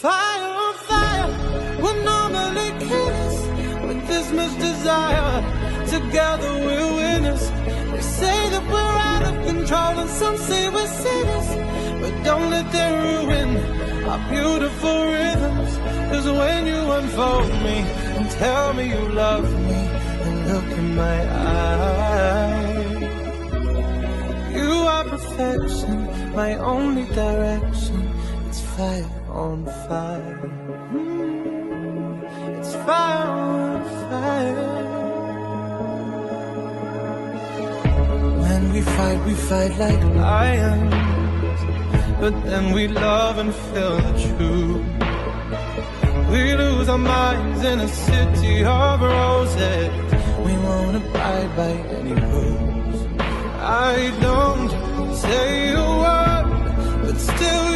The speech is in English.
Fire on fire, we're normally killers with this much desire. Together we're winners. They say that we're out of control and some say we're sinners, but don't let them ruin our beautiful rhythms. Cause when you unfold me and tell me you love me and look in my eyes, you are perfection, my only direction. It's fire on fire. It's fire on fire. When we fight like lions, but then we love and feel the truth. We lose our minds in a city of roses. We won't abide by any rules. I don't say a word, but still